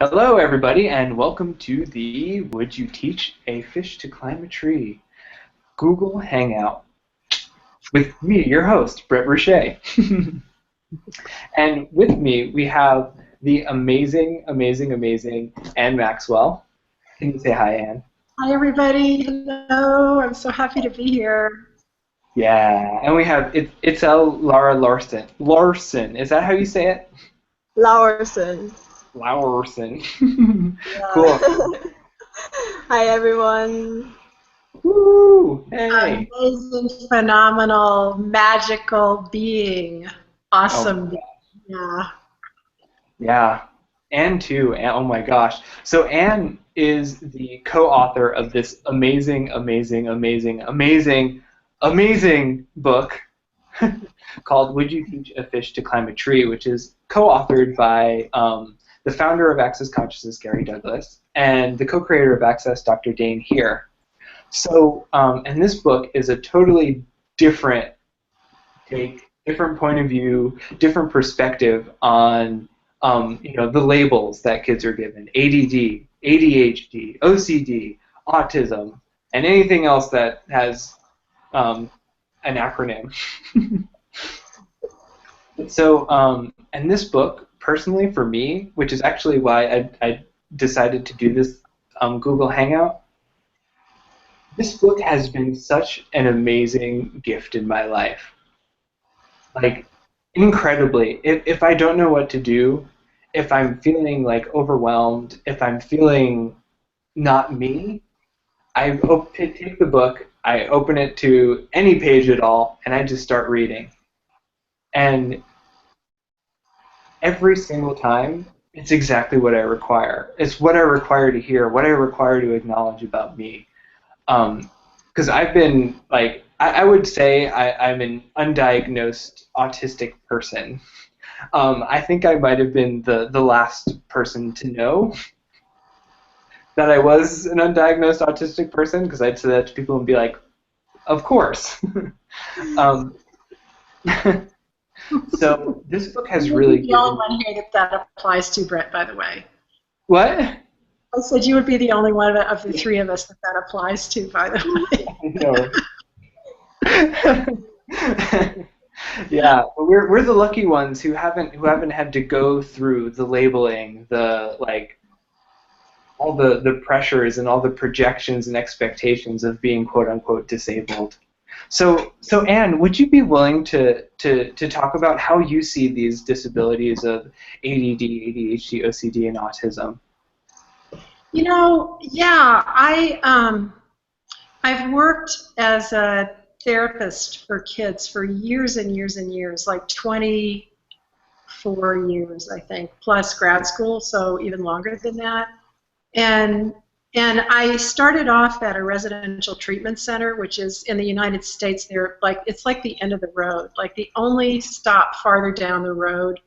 Hello, everybody, and welcome to the Would You Teach a Fish to Climb a Tree? Google Hangout with me, your host, Bret Rushia. And with me, we have the amazing Anne Maxwell. Can you say hi, Anne? Hi, everybody. Hello. I'm so happy to be here. Yeah, and we have Itzel Laursen. Is that how you say it? Laursen. Laursen. Yeah. Cool. Hi, everyone. Woo! Hey. Amazing, phenomenal, magical being. Awesome. Oh, yeah. Yeah. Anne too. Oh my gosh. So Anne is the co-author of this amazing book called Would You Teach a Fish to Climb a Tree, which is co-authored by the founder of Access Consciousness, Gary Douglas, and the co-creator of Access, Dr. Dain Heer. So, and this book is a totally different take, different point of view, different perspective on the labels that kids are given: A.D.D, A.D.H.D, O.C.D, autism, and anything else that has an acronym. So, and this book, personally for me, which is actually why I decided to do this Google Hangout, this book has been such an amazing gift in my life. Like, incredibly. If I don't know what to do, if I'm feeling like overwhelmed, if I'm feeling not me, I take the book, I open it to any page at all, and I just start reading. And every single time, it's exactly what I require. It's what I require to hear, what I require to acknowledge about me. Because I've been, like, I would say I'm an undiagnosed autistic person. I think I might have been the last person to know that I was an undiagnosed autistic person, because I'd say that to people and be like, of course. So this book has really You're the only one here that applies to, Bret, by the way. What? I said you would be the only one of the three of us that applies to, by the way. Yeah, but we're the lucky ones who haven't had to go through the labeling, all the pressures and all the projections and expectations of being quote unquote disabled. So Anne, would you be willing to talk about how you see these disabilities of A.D.D, A.D.H.D, O.C.D, and autism? Yeah, I've worked as a therapist for kids for years and years and years, like 24 years, I think, plus grad school, so even longer than that. And I started off at a residential treatment center, which is in the United States. It's like the end of the road. Like the only stop farther down the road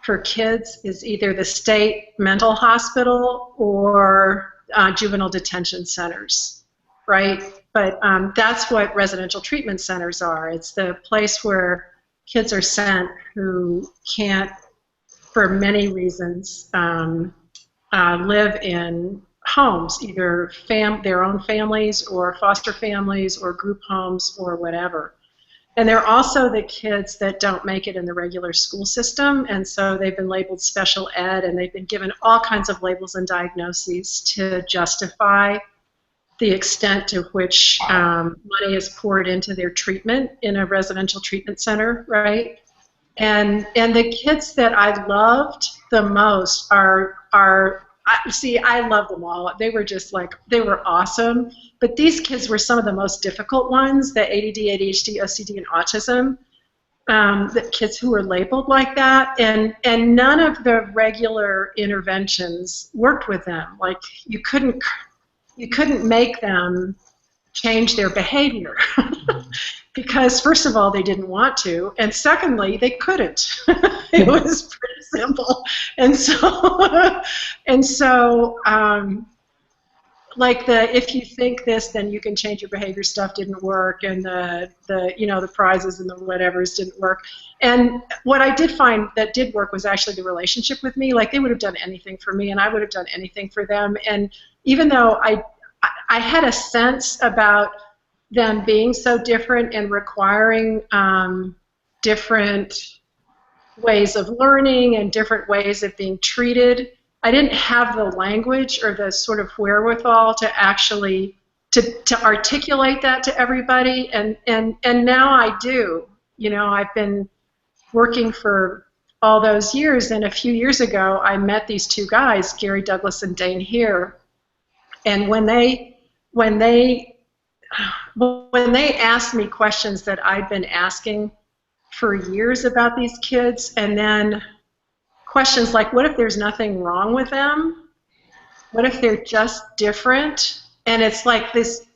for kids is either the state mental hospital or juvenile detention centers, right? But that's what residential treatment centers are. It's the place where kids are sent who can't, for many reasons, live in homes, either their own families or foster families or group homes or whatever. And they're also the kids that don't make it in the regular school system, and so they've been labeled special ed, and they've been given all kinds of labels and diagnoses to justify the extent to which money is poured into their treatment in a residential treatment center, right? And the kids that I loved the most I love them all. They were just they were awesome. But these kids were some of the most difficult ones, the ADD, ADHD, OCD, and autism, the kids who were labeled like that. And none of the regular interventions worked with them. Like, you couldn't make them change their behavior. Because, first of all, they didn't want to, and secondly, they couldn't. It was pretty simple. And so like the if you think this, then you can change your behavior stuff didn't work, and the prizes and the whatevers didn't work. And what I did find that did work was actually the relationship with me. Like they would have done anything for me, and I would have done anything for them. And even though I had a sense about them being so different and requiring different ways of learning and different ways of being treated, I didn't have the language or the sort of wherewithal to actually to articulate that to everybody, and now I do. You know, I've been working for all those years, and a few years ago I met these two guys, Gary Douglas and Dain Heer, and when they asked me questions that I'd been asking for years about these kids, and then questions like, what if there's nothing wrong with them? What if they're just different? And it's like this,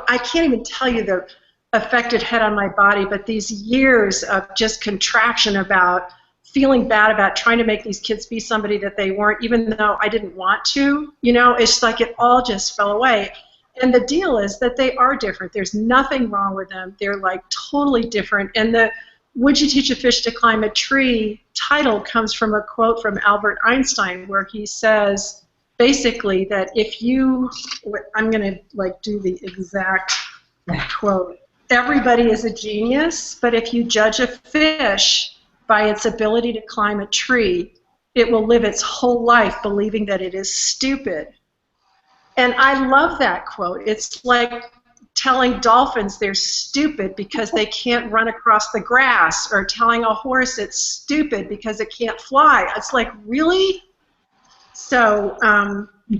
I can't even tell you the effect it had on my body, but these years of just contraction about feeling bad about trying to make these kids be somebody that they weren't, even though I didn't want to, you know, it's like it all just fell away. And the deal is that they are different. There's nothing wrong with them. They're like totally different. And the Would You Teach a Fish to Climb a Tree title comes from a quote from Albert Einstein, where he says basically that if you, I'm going to like do the exact quote, everybody is a genius, but if you judge a fish by its ability to climb a tree, it will live its whole life believing that it is stupid. And I love that quote. It's like telling dolphins they're stupid because they can't run across the grass, or telling a horse it's stupid because it can't fly. It's like, really? So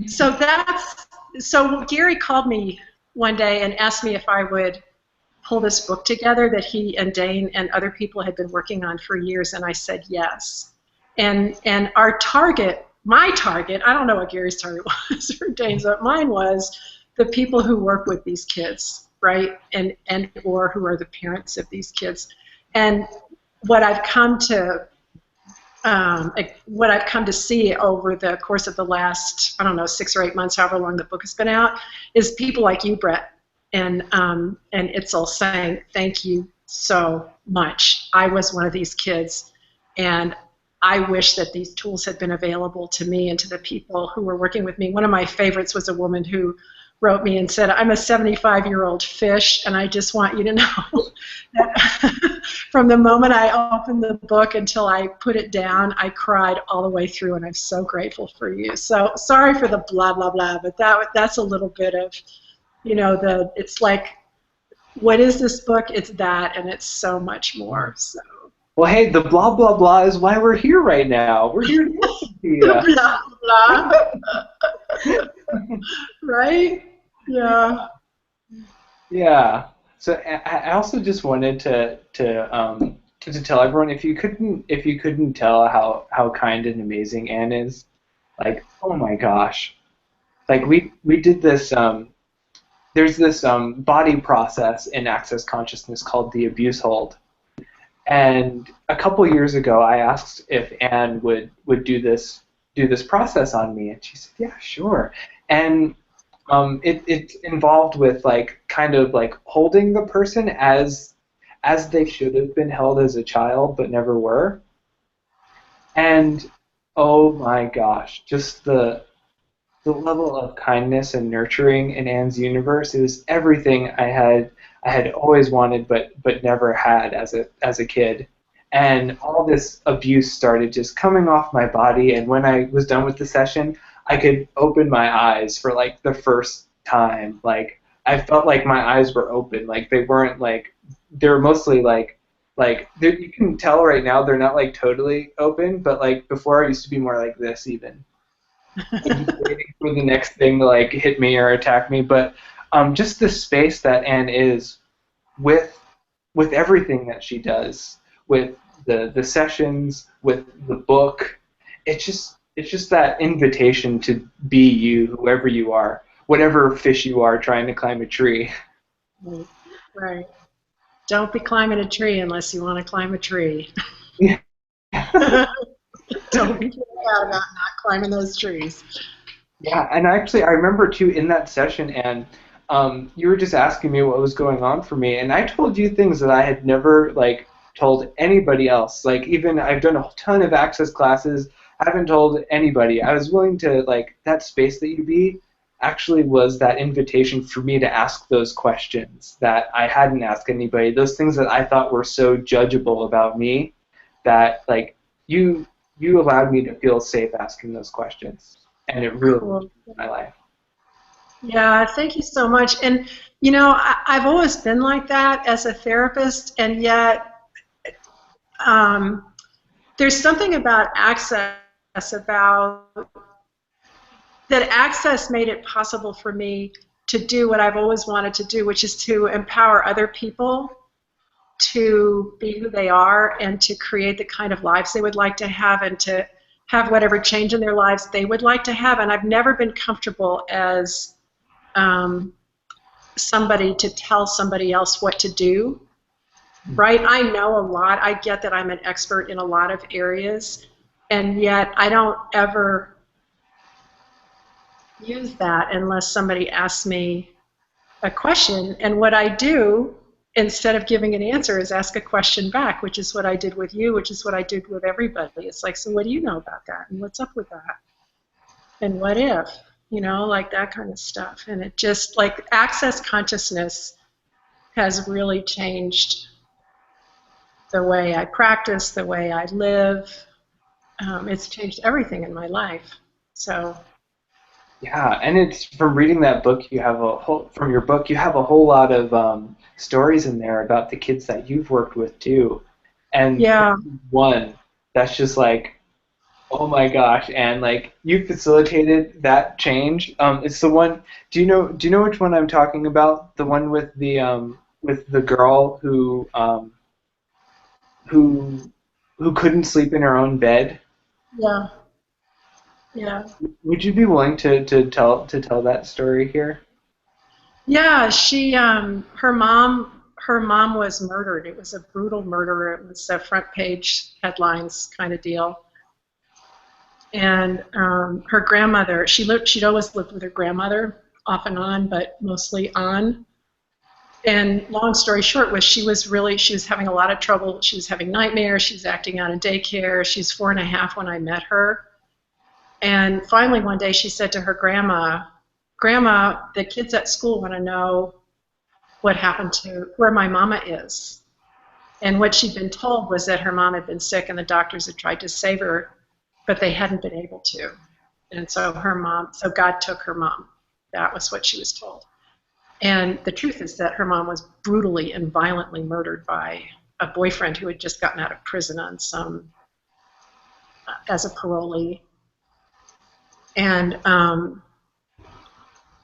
so Gary called me one day and asked me if I would pull this book together that he and Dain and other people had been working on for years, and I said yes. And our target, my target, I don't know what Gary's target was or Dain's, but mine was the people who work with these kids, right, and or who are the parents of these kids. And what I've come to see over the course of the last, I don't know, 6 or 8 months, however long the book has been out, is people like you, Bret, and Itzel saying, thank you so much. I was one of these kids, and I wish that these tools had been available to me and to the people who were working with me. One of my favorites was a woman who wrote me and said, I'm a 75-year-old fish, and I just want you to know that from the moment I opened the book until I put it down, I cried all the way through, and I'm so grateful for you. So sorry for the blah, blah, blah, but that's a little bit of, you know, it's like, what is this book? It's that, and it's so much more. So. Well, hey, the blah, blah, blah is why we're here right now. We're here to listen to you. Blah, blah. Right? Yeah. Yeah. So I also just wanted to tell everyone, if you couldn't tell how kind and amazing Anne is, like, oh my gosh, like we did this. There's this body process in access consciousness called the abuse hold. And a couple years ago, I asked if Anne would do this process on me, and she said, "Yeah, sure." And it's involved with like kind of like holding the person as they should have been held as a child but never were. And oh my gosh, just the level of kindness and nurturing in Anne's universe is everything I had always wanted but never had as a kid. And all this abuse started just coming off my body, and when I was done with the session, I could open my eyes for like the first time. Like I felt like my eyes were open. Like they weren't like, they were mostly like you can tell right now they're not like totally open, but like before I used to be more like this even. Just waiting for the next thing to like hit me or attack me. But just the space that Anne is with everything that she does, with the sessions, with the book, it's just that invitation to be you, whoever you are, whatever fish you are trying to climb a tree. Right. Don't be climbing a tree unless you want to climb a tree. Don't be bad about not climbing those trees. Yeah, and actually, I remember too in that session, and you were just asking me what was going on for me, and I told you things that I had never like told anybody else. Like even I've done a ton of access classes, I haven't told anybody. I was willing to like that space that you be actually was that invitation for me to ask those questions that I hadn't asked anybody. Those things that I thought were so judgeable about me, that like you allowed me to feel safe asking those questions, and it really Cool. changed my life. Yeah, thank you so much. And you know, I've always been like that as a therapist, and yet um, there's something about access about that access made it possible for me to do what I've always wanted to do, which is to empower other people to be who they are and to create the kind of lives they would like to have and to have whatever change in their lives they would like to have. And I've never been comfortable as somebody to tell somebody else what to do, right? I know a lot. I get that I'm an expert in a lot of areas, and yet I don't ever use that unless somebody asks me a question. And what I do, instead of giving an answer, is ask a question back, which is what I did with you, which is what I did with everybody. It's like, so what do you know about that? And what's up with that? And what if? You know, like that kind of stuff. And it just, like, access consciousness has really changed the way I practice, the way I live. It's changed everything in my life. So Yeah, and it's from reading that book. You have a whole from your book. You have a whole lot of stories in there about the kids that you've worked with too, and yeah, one that's just like, oh my gosh, and like you facilitated that change. It's the one. Do you know which one I'm talking about? The one with the girl who who couldn't sleep in her own bed. yeah, yeah. Would you be willing to tell that story here? Yeah, her mom was murdered. It was a brutal murder. It was a front page headlines kind of deal. And her grandmother, she'd always lived with her grandmother, off and on, but mostly on. And long story short was she was having a lot of trouble. She was having nightmares. She was acting out in daycare. She's 4.5 when I met her. And finally one day she said to her grandma, Grandma, the kids at school want to know what happened to where my mama is. And what she'd been told was that her mom had been sick and the doctors had tried to save her, but they hadn't been able to. And so so God took her mom. That was what she was told. And the truth is that her mom was brutally and violently murdered by a boyfriend who had just gotten out of prison on as a parolee.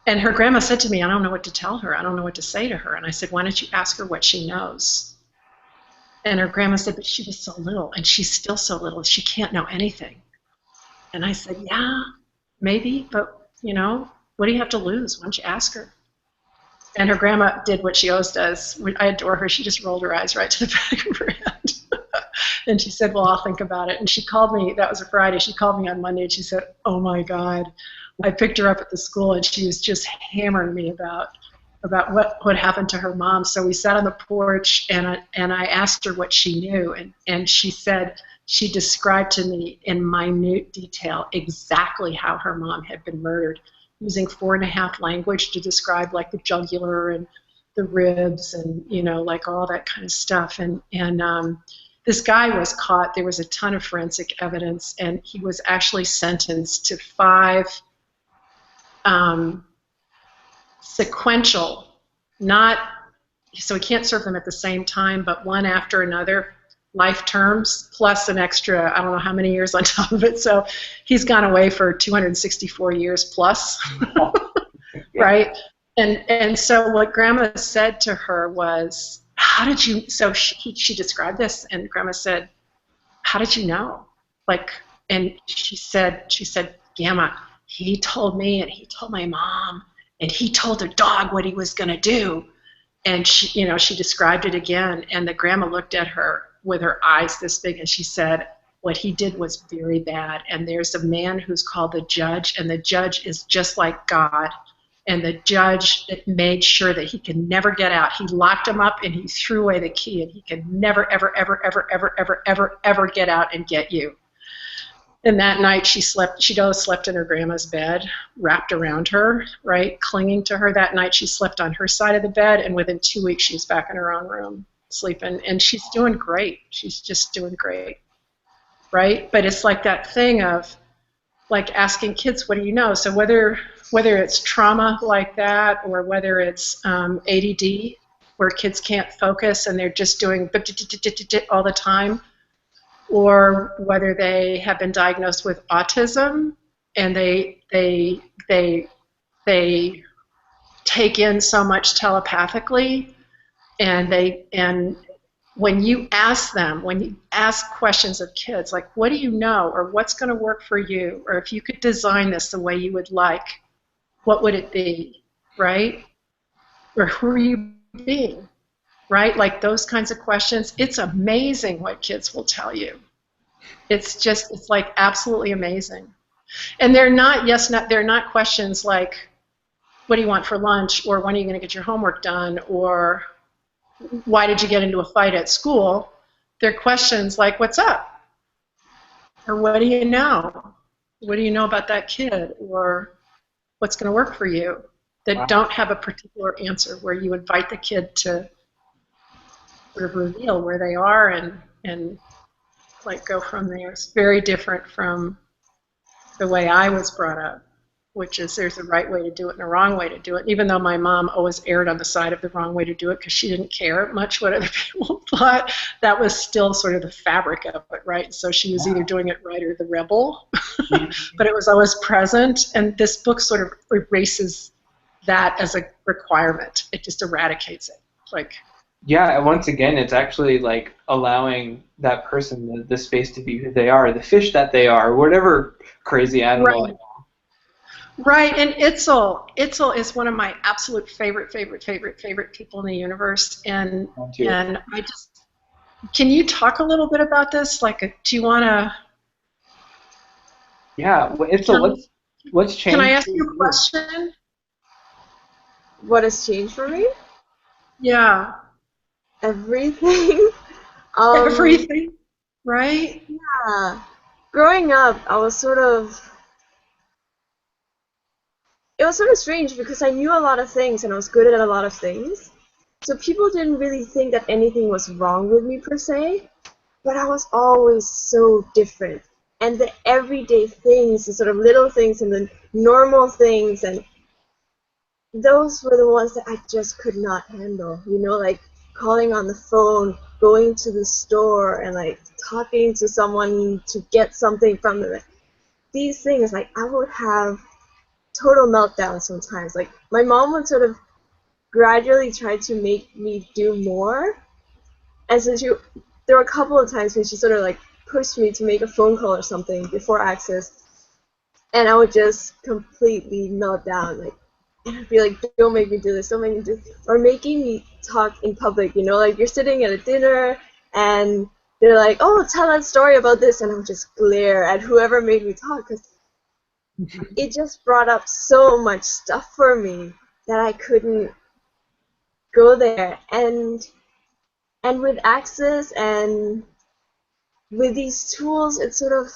And her grandma said to me, I don't know what to tell her. I don't know what to say to her. And I said, why don't you ask her what she knows? And her grandma said, but she was so little, and she's still so little. She can't know anything. And I said, yeah, maybe, but, you know, what do you have to lose? Why don't you ask her? And her grandma did what she always does. I adore her. She just rolled her eyes right to the back of her head. And she said, well, I'll think about it. And she called me, that was a Friday, she called me on Monday, and she said, oh my God. I picked her up at the school, and she was just hammering me about what happened to her mom. So we sat on the porch, and I asked her what she knew, and she said, she described to me in minute detail exactly how her mom had been murdered, using 4.5 language to describe like the jugular and the ribs and, you know, like all that kind of stuff. And this guy was caught. There was a ton of forensic evidence, and he was actually sentenced to 5 sequential, not, so he can't serve them at the same time, but one after another, life terms, plus an extra, I don't know how many years on top of it. So he's gone away for 264 years plus, right? And so what Grandma said to her was, how did you, so she described this, and Grandma said, how did you know? Like, and she said, Grandma, he told me, and he told my mom, and he told the dog what he was going to do. And she, you know, she described it again, and the grandma looked at her with her eyes this big, and she said, what he did was very bad. And there's a man who's called the judge, and the judge is just like God. And the judge that made sure that he could never get out. He locked him up and he threw away the key, and he could never, ever, ever, ever, ever, ever, ever, ever get out and get you. And that night she slept in her grandma's bed, wrapped around her, right, clinging to her. That night she slept on her side of the bed, and within 2 weeks she was back in her own room sleeping. And she's doing great. She's just doing great, right? But it's like that thing of like asking kids, what do you know? So whether it's trauma like that, or whether it's A.D.D, where kids can't focus and they're just doing all the time, or whether they have been diagnosed with autism and they take in so much telepathically, and when you ask questions of kids like, what do you know, or what's going to work for you, or if you could design this the way you would like, what would it be, right? Or who are you being, right? Like those kinds of questions. It's amazing what kids will tell you. It's like absolutely amazing. And they're not questions like, what do you want for lunch, or when are you going to get your homework done, or why did you get into a fight at school? They're questions like, what's up? Or what do you know? What do you know about that kid? Or what's going to work for you? That don't have a particular answer, where you invite the kid to sort of reveal where they are and like go from there. It's very different from the way I was brought up, which is there's a right way to do it and a wrong way to do it. Even though my mom always erred on the side of the wrong way to do it because she didn't care much what other people thought, that was still sort of the fabric of it, right? So she was either doing it right or the rebel, but it was always present. And this book sort of erases that as a requirement. It just eradicates it. Like, yeah, once again, it's actually like allowing that person the space to be who they are, the fish that they are, whatever crazy animal. Right. Right, and Itzel is one of my absolute favorite people in the universe, and I just, can you talk a little bit about this? Like, do you want to? Yeah, well, Itzel, what's changed? Can I ask you a question? What has changed for me? Yeah. Everything. Everything, right? Yeah. Growing up, it was sort of strange because I knew a lot of things and I was good at a lot of things. So people didn't really think that anything was wrong with me per se, but I was always so different. And the everyday things, the sort of little things and the normal things, and those were the ones that I just could not handle. You know, like calling on the phone, going to the store, and like talking to someone to get something from them. These things, like I would have total meltdown sometimes. Like my mom would sort of gradually try to make me do more, and so there were a couple of times when she sort of like pushed me to make a phone call or something before access, and I would just completely melt down. Like, and I'd be like, don't make me do this, don't make me do this. Or making me talk in public, you know, like you're sitting at a dinner and they're like, oh, tell that story about this, and I would just glare at whoever made me talk, because it just brought up so much stuff for me that I couldn't go there. And with access and with these tools, it's sort of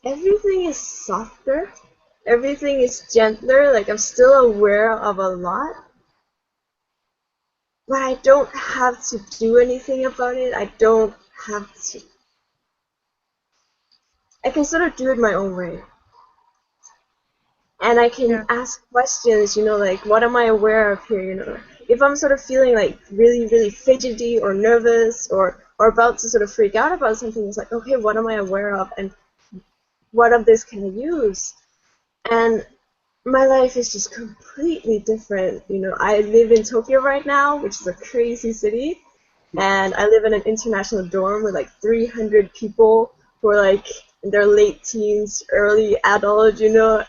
everything is softer, everything is gentler. Like I'm still aware of a lot, but I don't have to do anything about it. I don't have to. I can sort of do it my own way. And I can ask questions, you know, like, what am I aware of here, you know? If I'm sort of feeling like really, really fidgety or nervous or about to sort of freak out about something, it's like, okay, what am I aware of, and what of this can I use? And my life is just completely different. You know, I live in Tokyo right now, which is a crazy city, and I live in an international dorm with like 300 people who are like in their late teens, early adult, you know,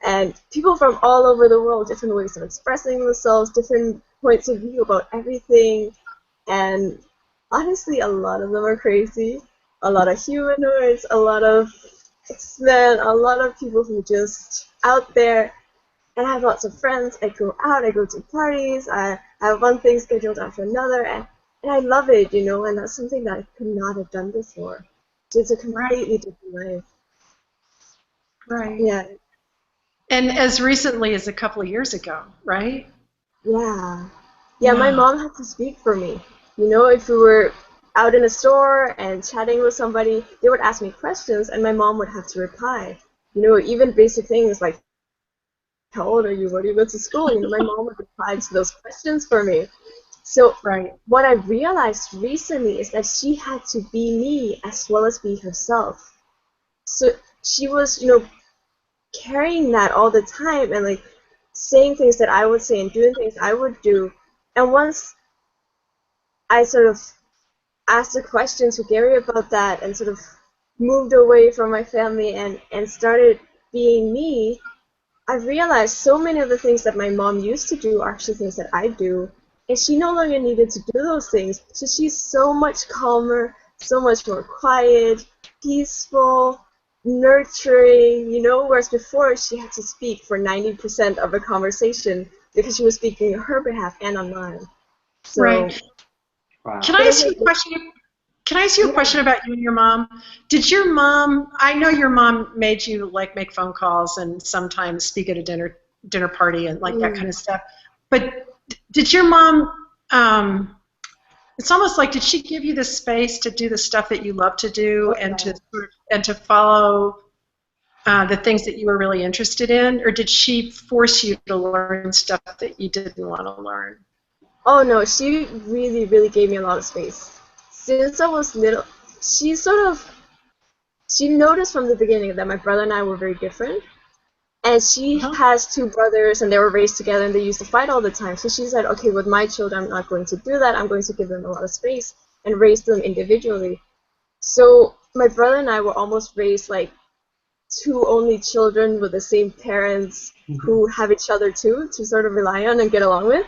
and people from all over the world, different ways of expressing themselves, different points of view about everything, and honestly, a lot of them are crazy. A lot of humanoids, a lot of X-Men, a lot of people who just out there. And I have lots of friends. I go out, I go to parties, I have one thing scheduled after another, and I love it, you know, and that's something that I could not have done before. So it's a Right. completely different life. Right. Yeah, And as recently as a couple of years ago, right? yeah. Yeah, my Yeah. mom had to speak for me. You know, if we were out in a store and chatting with somebody, they would ask me questions, and my mom would have to reply. You know, even basic things like, how old are you? Where do you go to school? You know, my mom would reply to those questions for me. So Right. what I realized recently is that she had to be me as well as be herself. So she was, you know, carrying that all the time and like saying things that I would say and doing things I would do. And once I sort of asked a question to Gary about that and sort of moved away from my family and started being me, I realized so many of the things that my mom used to do are actually things that I do, and she no longer needed to do those things. So she's so much calmer, so much more quiet, peaceful, nurturing, you know, whereas before she had to speak for 90% of a conversation because she was speaking on her behalf and on mine. So Right. Wow. Can I it has ask you made a question? Can I ask you a yeah. question about you and your mom? Did your mom? I know your mom made you like make phone calls and sometimes speak at a dinner party and like that kind of stuff. But did your mom? It's almost like, did she give you the space to do the stuff that you love to do Oh and yeah. to follow the things that you were really interested in, or did she force you to learn stuff that you didn't want to learn? Oh no, she really, really gave me a lot of space. Since I was little, she sort of she noticed from the beginning that my brother and I were very different. And she Uh-huh. has two brothers and they were raised together and they used to fight all the time. So she said, okay, with my children, I'm not going to do that. I'm going to give them a lot of space and raise them individually. So my brother and I were almost raised like two only children with the same parents who have each other too to sort of rely on and get along with.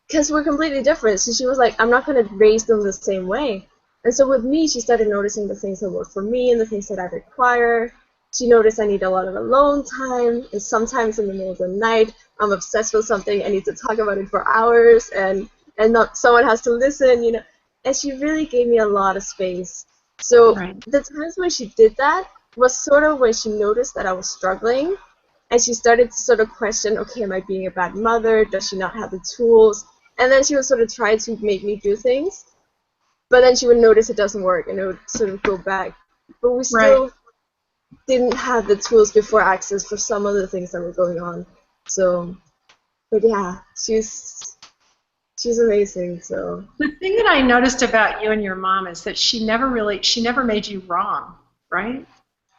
Because we're completely different. So she was like, I'm not going to raise them the same way. And so with me, she started noticing the things that work for me and the things that I require. She noticed I need a lot of alone time, and sometimes in the middle of the night, I'm obsessed with something. I need to talk about it for hours, and not someone has to listen, you know. And she really gave me a lot of space. So Right. the times when she did that was sort of when she noticed that I was struggling, and she started to sort of question, okay, am I being a bad mother? Does she not have the tools? And then she would sort of try to make me do things, but then she would notice it doesn't work and it would sort of go back. But we Right. still didn't have the tools before access for some of the things that were going on. So, but yeah, she's amazing. So The thing that I noticed about you and your mom is that she never made you wrong, right?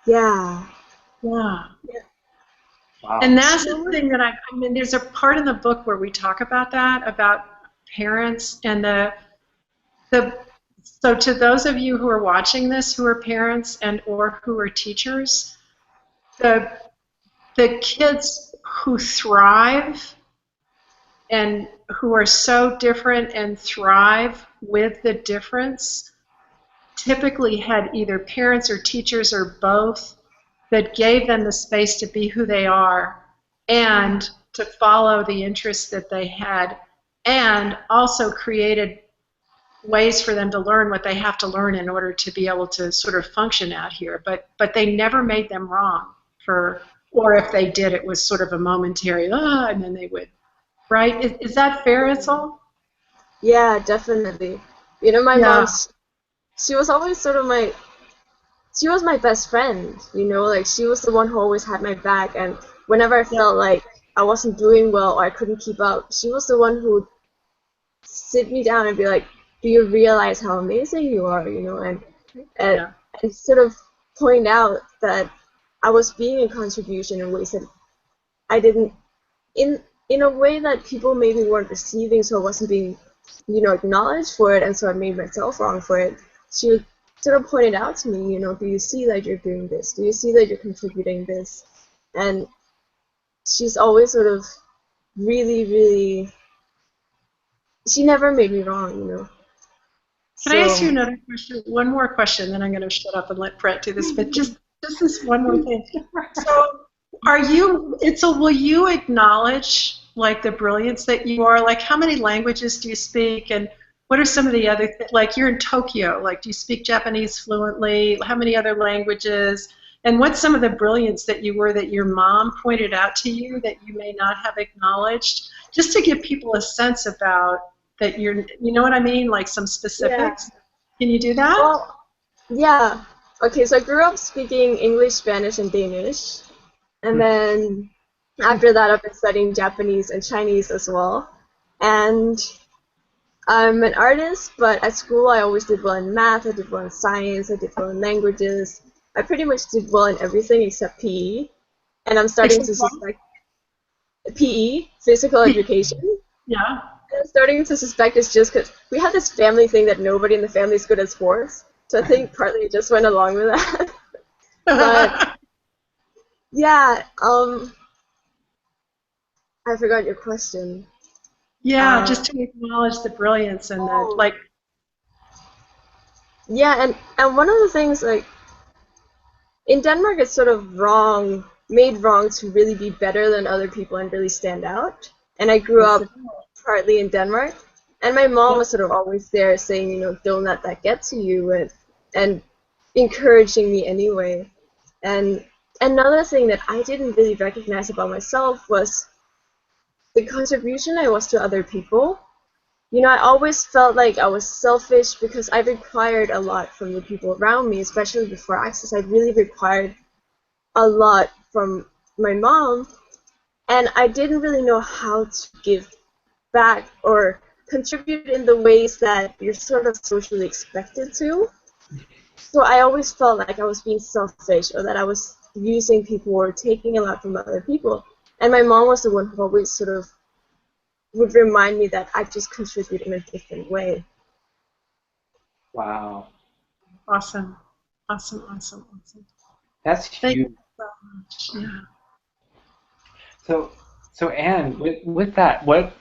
yeah, Yeah. yeah, Wow. And that's she the almost thing that I mean, there's a part in the book where we talk about that, about parents and the, so to those of you who are watching this, who are parents and or who are teachers, the, the kids who thrive and who are so different and thrive with the difference typically had either parents or teachers or both that gave them the space to be who they are and to follow the interests that they had, and also created ways for them to learn what they have to learn in order to be able to sort of function out here. But they never made them wrong for, or if they did, it was sort of a momentary, and then they would, right? Is that fair, Itzel? yeah, definitely. You know, my Yeah. mom's she was always sort of she was my best friend, you know, like she was the one who always had my back, and whenever I Yeah. felt like I wasn't doing well or I couldn't keep up, she was the one who would sit me down and be like, do you realize how amazing you are, you know, and, Yeah. and sort of point out that I was being a contribution in ways that I didn't, in a way that people maybe weren't receiving, so I wasn't being, you know, acknowledged for it, and so I made myself wrong for it. She would sort of point it out to me, you know, do you see that you're doing this? Do you see that you're contributing this? And she's always sort of really, really, she never made me wrong, you know. Can I ask you So another question? One more question, then I'm going to shut up and let Bret do this. But just this one more thing. So, Itzel, will you acknowledge like the brilliance that you are? Like, how many languages do you speak, and what are some of the other like you're in Tokyo? Like, do you speak Japanese fluently? How many other languages? And what's some of the brilliance that you were that your mom pointed out to you that you may not have acknowledged? Just to give people a sense about that you know what I mean? Like some yeah, specifics. Can you do that? well, yeah. Okay, so I grew up speaking English, Spanish, and Danish, and then after that, I've been studying Japanese and Chinese as well. And I'm an artist, but at school I always did well in math, I did well in science, I did well in languages. I pretty much did well in everything except PE. And I'm starting Except to what? suspect PE, physical education. Yeah. I'm starting to suspect it's just because we have this family thing that nobody in the family is good at sports. So I think partly it just went along with that. But yeah, I forgot your question. Yeah, Uh, just to acknowledge the brilliance and the oh, like. yeah, and one of the things like in Denmark, it's sort of made wrong to really be better than other people and really stand out. And I grew Yes, up it is. partly in Denmark, and my mom Yep. was sort of always there saying, don't let that get to you, and encouraging me anyway. And another thing that I didn't really recognize about myself was the contribution I was to other people. I always felt like I was selfish because I required a lot from the people around me, especially before Access. I really required a lot from my mom, and I didn't really know how to give back or contribute in the ways that you're sort of socially expected to. So I always felt like I was being selfish or that I was using people or taking a lot from other people. And my mom was the one who always sort of would remind me that I just contribute in a different way. Wow, Awesome. Awesome, awesome, awesome. that's Thank you huge. so much. Yeah. So, so Anne, with that, what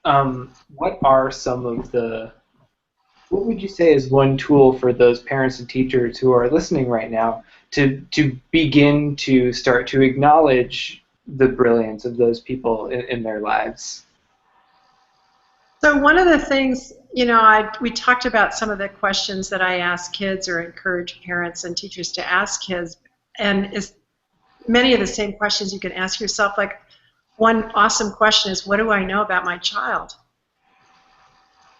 are some of the what would you say is one tool for those parents and teachers who are listening right now to begin to start to acknowledge the brilliance of those people in their lives? So one of the things, we talked about some of the questions that I ask kids or encourage parents and teachers to ask kids, and is many of the same questions you can ask yourself. Like one awesome question is, what do I know about my child?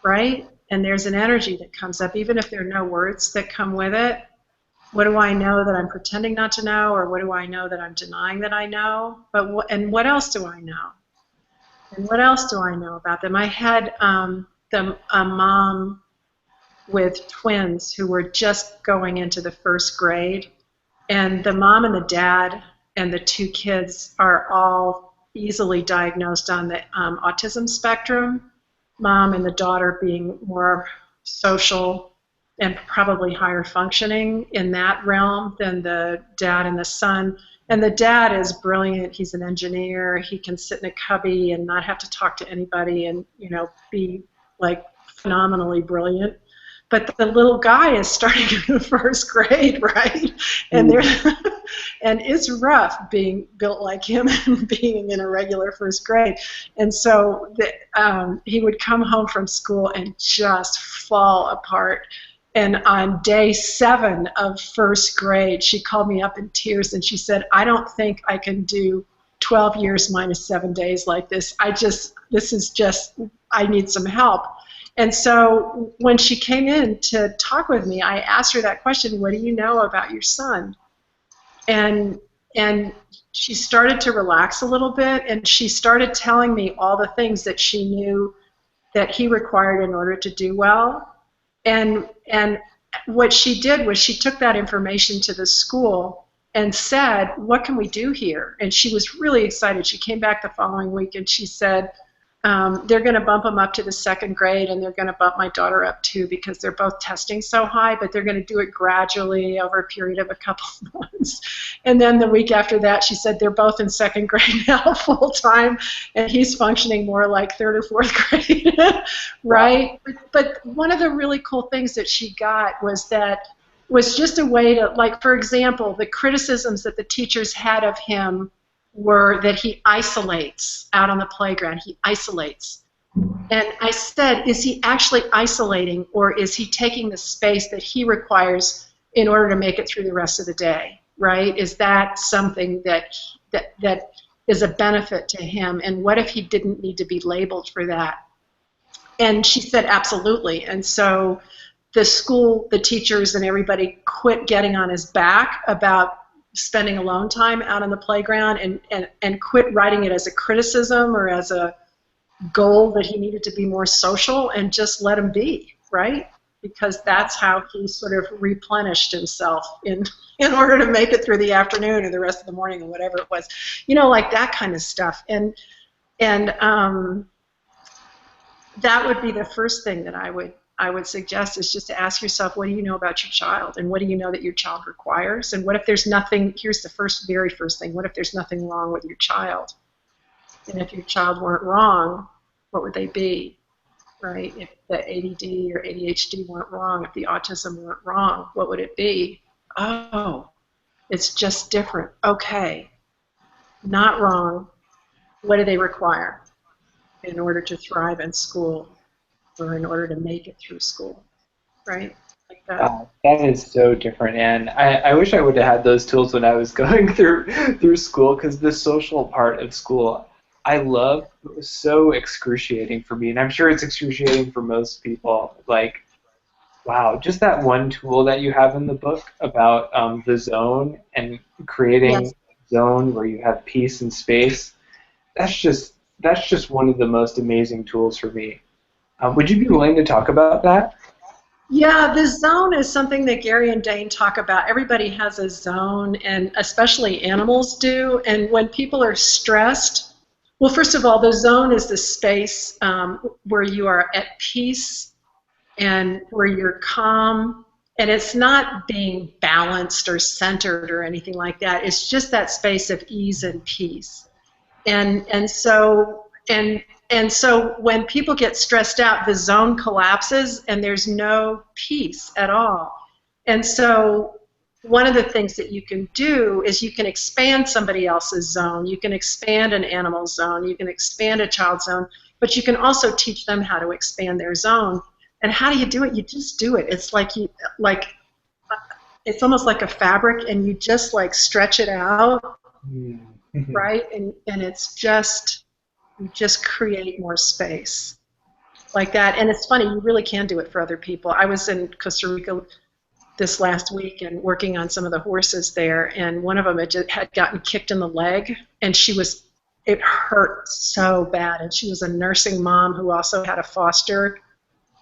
Right? And there's an energy that comes up, even if there are no words that come with it. What do I know that I'm pretending not to know, or what do I know that I'm denying that I know? And what else do I know? And what else do I know about them? I had a mom with twins who were just going into the first grade, and the mom and the dad and the two kids are all easily diagnosed on the autism spectrum. Mom and the daughter being more social and probably higher functioning in that realm than the dad and the son. And the dad is brilliant. He's an engineer. He can sit in a cubby and not have to talk to anybody and, be like phenomenally brilliant. But the little guy is starting in the first grade, right? And and it's rough being built like him and being in a regular first grade. And so he would come home from school and just fall apart. And on day 7 of first grade, she called me up in tears and she said, I don't think I can do 12 years minus 7 days like this. I need some help. And so when she came in to talk with me, I asked her that question, what do you know about your son? And she started to relax a little bit, and she started telling me all the things that she knew that he required in order to do well. And what she did was she took that information to the school and said, what can we do here? And she was really excited. She came back the following week and she said, they're going to bump them up to the 2nd grade, and they're going to bump my daughter up too because they're both testing so high, but they're going to do it gradually over a period of a couple of months. And then the week after that, she said they're both in 2nd grade now full time, and he's functioning more like 3rd or 4th grade, right? Wow. But one of the really cool things that she got was just a way to, like, for example, the criticisms that the teachers had of him were that he isolates out on the playground. He isolates. And I said, is he actually isolating, or is he taking the space that he requires in order to make it through the rest of the day, right? Is that something that is a benefit to him? And what if he didn't need to be labeled for that? And she said, absolutely. And so the school, the teachers, and everybody quit getting on his back about spending alone time out on the playground, and quit writing it as a criticism or as a goal that he needed to be more social, and just let him be, right? Because that's how he sort of replenished himself in order to make it through the afternoon or the rest of the morning or whatever it was, you know, like that kind of stuff. And that would be the first thing that I would suggest, is just to ask yourself, what do you know about your child, and what do you know that your child requires, and what if there's nothing? Here's the very first thing. What if there's nothing wrong with your child? And if your child weren't wrong, what would they be, right? If the A.D.D. or A.D.H.D. weren't wrong, if the autism weren't wrong, what would it be? Oh, it's just different. Okay, not wrong. What do they require in order to thrive in school, or in order to make it through school, right? Like that. Wow, that is so different, and I wish I would have had those tools when I was going through school, because the social part of school I love. It was so excruciating for me, and I'm sure it's excruciating for most people. Like, wow, just that one tool that you have in the book about the zone and creating Yes. a zone where you have peace and space. That's just one of the most amazing tools for me. Would you be willing to talk about that? Yeah, the zone is something that Gary and Dain talk about. Everybody has a zone, and especially animals do. And when people are stressed, well, first of all, the zone is the space where you are at peace and where you're calm. And it's not being balanced or centered or anything like that. It's just that space of ease and peace. And so when people get stressed out, the zone collapses and there's no peace at all. And so one of the things that you can do is you can expand somebody else's zone. You can expand an animal zone. You can expand a child's zone. But you can also teach them how to expand their zone. And how do you do it? You just do it. It's it's almost like a fabric, and you just like stretch it out, right? And it's just, you just create more space like that. And it's funny, you really can do it for other people. I was in Costa Rica this last week and working on some of the horses there, and one of them had gotten kicked in the leg, and it hurt so bad. And she was a nursing mom who also had a foster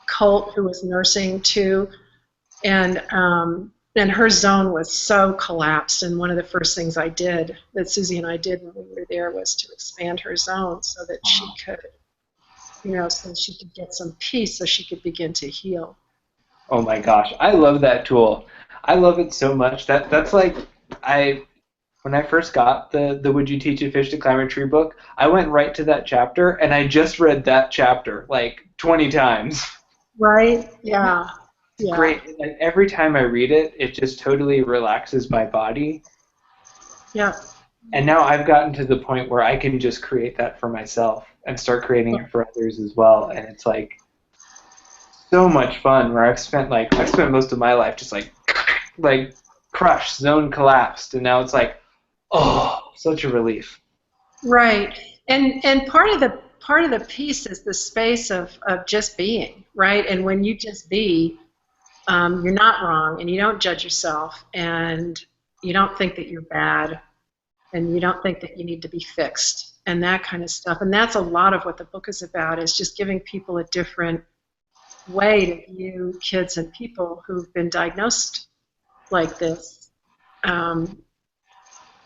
colt who was nursing too, and her zone was so collapsed. And one of the first things that Susie and I did when we were there was to expand her zone so that she could, so she could get some peace, so she could begin to heal. Oh my gosh, I love that tool. I love it so much. That's like, when I first got the Would You Teach a Fish to Climb a Tree book, I went right to that chapter, and I just read that chapter like 20 times. Right? Yeah. Yeah. Great. And every time I read it, it just totally relaxes my body. Yeah. And now I've gotten to the point where I can just create that for myself and start creating it for others as well. And it's like so much fun, where I've spent most of my life just like crushed, zone collapsed, and now it's like, oh, such a relief. Right. And part of the piece is the space of just being, right? And when you just be, you're not wrong, and you don't judge yourself, and you don't think that you're bad, and you don't think that you need to be fixed, and that kind of stuff. And that's a lot of what the book is about, is just giving people a different way to view kids and people who've been diagnosed like this.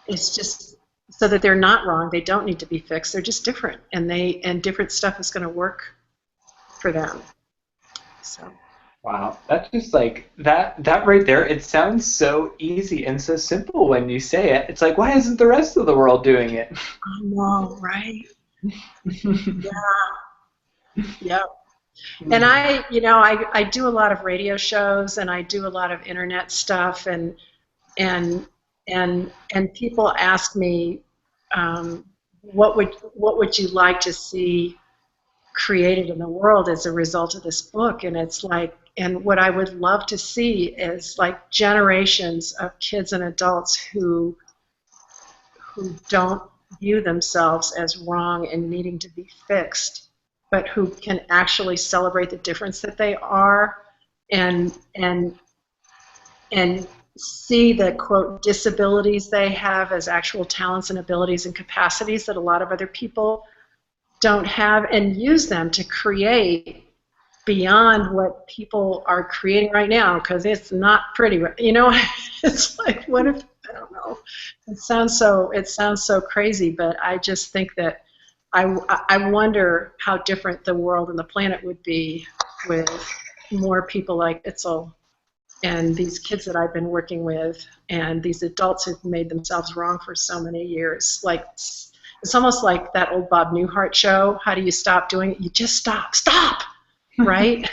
It's just so that they're not wrong. They don't need to be fixed. They're just different, and different stuff is going to work for them. So. Wow, that's just like that right there. It sounds so easy and so simple when you say it. It's like, why isn't the rest of the world doing it? I know, right? Yeah. Yep. And I do a lot of radio shows, and I do a lot of internet stuff, and people ask me, what would you like to see created in the world as a result of this book? And it's like, and what I would love to see is like generations of kids and adults who don't view themselves as wrong and needing to be fixed, but who can actually celebrate the difference that they are, and see the, quote, disabilities they have as actual talents and abilities and capacities that a lot of other people don't have, and use them to create beyond what people are creating right now, because it's not pretty. It's like, what if, I don't know. It sounds so crazy, but I just think that I wonder how different the world and the planet would be with more people like Itzel and these kids that I've been working with, and these adults who've made themselves wrong for so many years. Like, it's almost like that old Bob Newhart show, How Do You Stop Doing It? You just stop, right?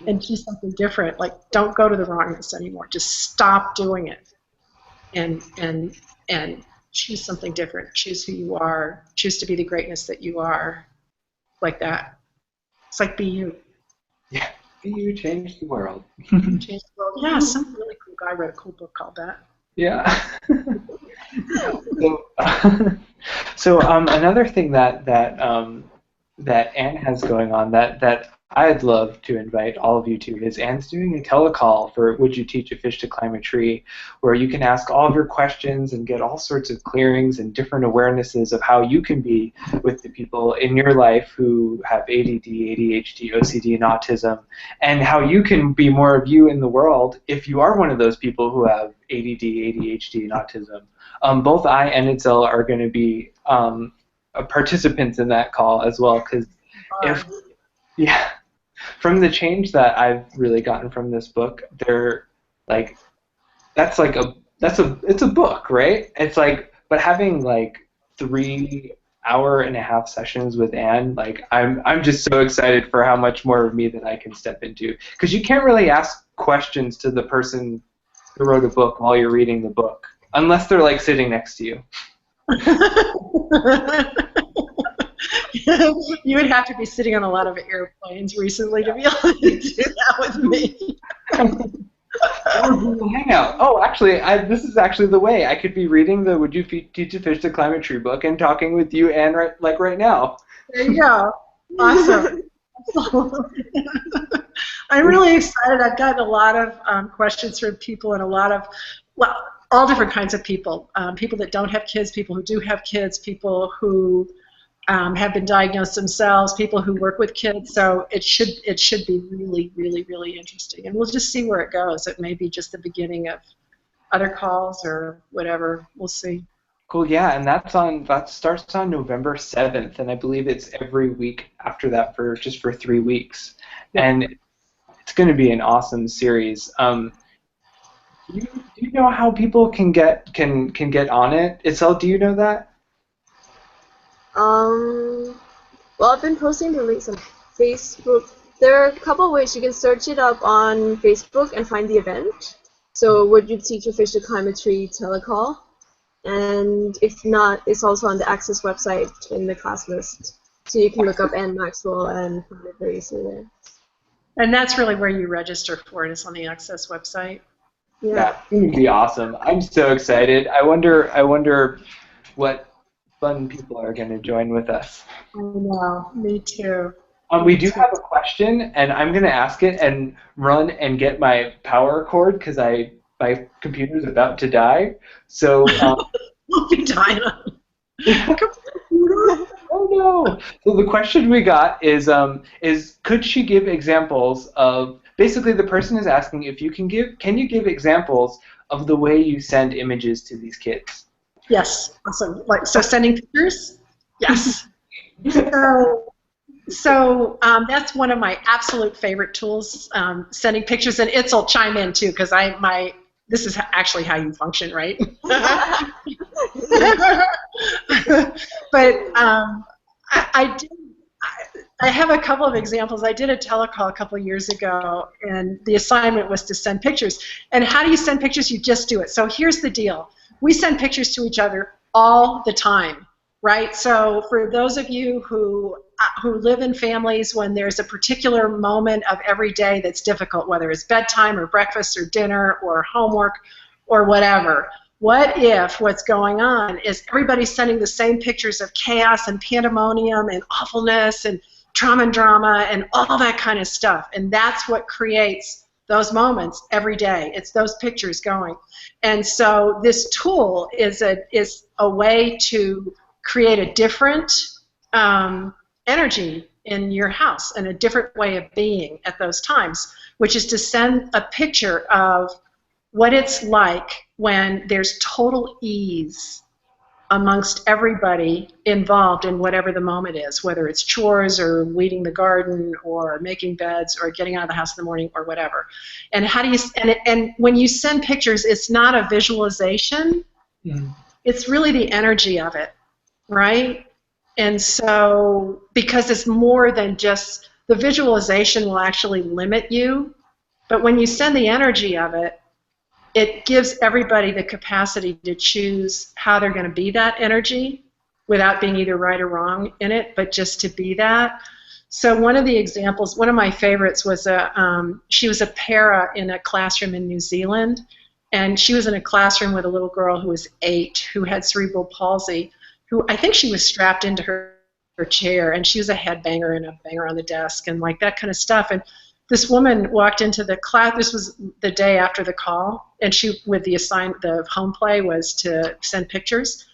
And choose something different. Like, don't go to the wrongness anymore. Just stop doing it. And choose something different. Choose who you are. Choose to be the greatness that you are. Like that. It's like, be you. Yeah. Be you, change the world. Change the world. Yeah, some really cool guy wrote a cool book called that. Yeah. So another thing that Anne has going on that I'd love to invite all of you to is Anne's doing a telecall for Would You Teach a Fish to Climb a Tree, where you can ask all of your questions and get all sorts of clearings and different awarenesses of how you can be with the people in your life who have A.D.D, A.D.H.D, O.C.D, and autism, and how you can be more of you in the world if you are one of those people who have A.D.D, A.D.H.D, and autism. Both I and Itzel are going to be participants in that call as well, because from the change that I've really gotten from this book, it's a book, right? It's like, but having like 3-hour-and-a-half sessions with Anne, like I'm just so excited for how much more of me that I can step into, because you can't really ask questions to the person who wrote a book while you're reading the book, unless they're like sitting next to you. You would have to be sitting on a lot of airplanes recently to be able to do that with me. Hangout. Oh, actually, this is actually the way. I could be reading the Would You Teach a Fish to Climb a Tree book and talking with you, Anne, right now. There you go. Awesome. I'm really excited. I've gotten a lot of questions from people, and a lot of, all different kinds of people. People that don't have kids, people who do have kids, people who have been diagnosed themselves, people who work with kids. So it should be really, really, really interesting. And we'll just see where it goes. It may be just the beginning of other calls or whatever. We'll see. Cool, yeah, and that starts on November 7th, and I believe it's every week after that for 3 weeks. Yep. And it's going to be an awesome series. Do you know how people can get on it? Itzel, do you know that? Well, I've been posting the links on Facebook. There are a couple ways. You can search it up on Facebook and find the event. So, Would You Teach a Fish to Climb a Tree telecall? And if not, it's also on the Access website in the class list. So you can look up Anne Maxwell and find it very easily there. And that's really where you register for it, is on the Access website. Yeah. That's going to be awesome. I'm so excited. I wonder what fun people are going to join with us. I know. Me too. We do have a question, and I'm going to ask it and run and get my power cord because my computer's about to die. So we'll be dying. Oh no! So the question we got is could she give examples of, basically the person is asking if can you give examples of the way you send images to these kids? Yes, awesome. Like, so sending pictures? Yes. So that's one of my absolute favorite tools, sending pictures, and Itzel chime in too, because this is actually how you function, right? But I have a couple of examples. I did a telecall a couple of years ago, and the assignment was to send pictures. And how do you send pictures? You just do it. So here's the deal. We send pictures to each other all the time, right? So for those of you who live in families when there's a particular moment of every day that's difficult, whether it's bedtime or breakfast or dinner or homework or whatever, what if what's going on is everybody's sending the same pictures of chaos and pandemonium and awfulness and trauma and drama and all that kind of stuff? And that's what creates those moments every day. It's those pictures going. And so this tool is a way to create a different energy in your house and a different way of being at those times, which is to send a picture of what it's like when there's total ease amongst everybody involved in whatever the moment is, whether it's chores or weeding the garden or making beds or getting out of the house in the morning or whatever. And how do you and when you send pictures, it's not a visualization. It's really the energy of it, right? And so because it's more than just the visualization will actually limit you, but when you send the energy of it, it gives everybody the capacity to choose how they're going to be that energy without being either right or wrong in it, but just to be that. So one of the examples, one of my favorites was she was a para in a classroom in New Zealand, and she was in a classroom with a little girl who was 8 who had cerebral palsy, who I think she was strapped into her chair, and she was a headbanger and a banger on the desk and like that kind of stuff. And this woman walked into the class. This was the day after the call, and she, with the home play was to send pictures.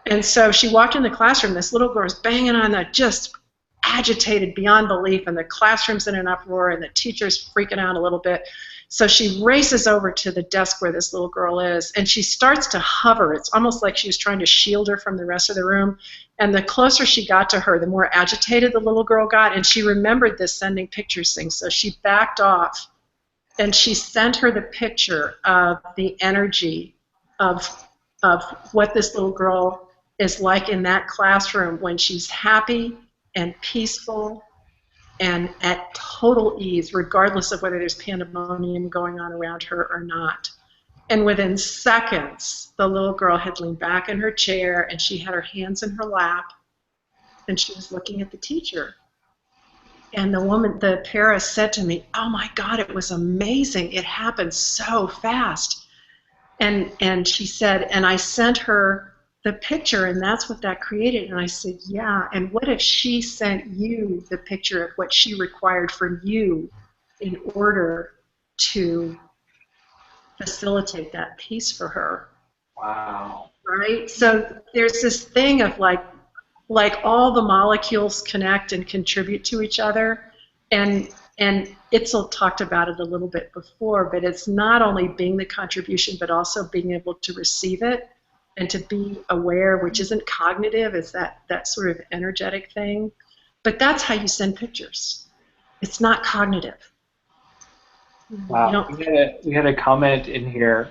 And so she walked in the classroom. This little girl is banging on the, just agitated beyond belief, and the classroom's in an uproar, and the teacher's freaking out a little bit. So she races over to the desk where this little girl is, and she starts to hover. It's almost like she was trying to shield her from the rest of the room. And the closer she got to her, the more agitated the little girl got, and she remembered this sending pictures thing. So she backed off, and she sent her the picture of the energy of what this little girl is like in that classroom when she's happy and peaceful and at total ease, regardless of whether there's pandemonium going on around her or not. And within seconds, the little girl had leaned back in her chair, and she had her hands in her lap, and she was looking at the teacher. And the para said to me, "Oh my God, it was amazing. It happened so fast." And she said, and I sent her the picture, and that's what that created. And I said, yeah, and what if she sent you the picture of what she required from you in order to facilitate that piece for her? Wow. Right? So there's this thing of like all the molecules connect and contribute to each other, and Itzel talked about it a little bit before, but it's not only being the contribution, but also being able to receive it and to be aware, which isn't cognitive, it's that sort of energetic thing. But that's how you send pictures. It's not cognitive. Wow. We had a comment in here.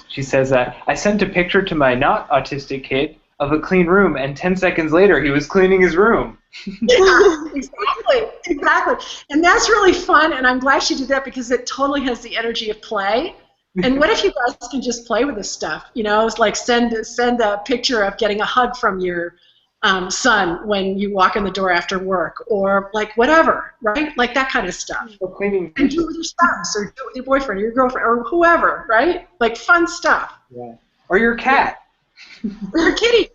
She says that I sent a picture to my not autistic kid of a clean room, and 10 seconds later he was cleaning his room. Exactly. And that's really fun, and I'm glad she did that because it totally has the energy of play. And what if you guys can just play with this stuff? You know, it's like send a picture of getting a hug from your son when you walk in the door after work, or like whatever, right? Like that kind of stuff. Or cleaning. And do it with your spouse, or do it with your boyfriend, or your girlfriend, or whoever, right? Like fun stuff. Yeah. Or your cat. Or your kitty.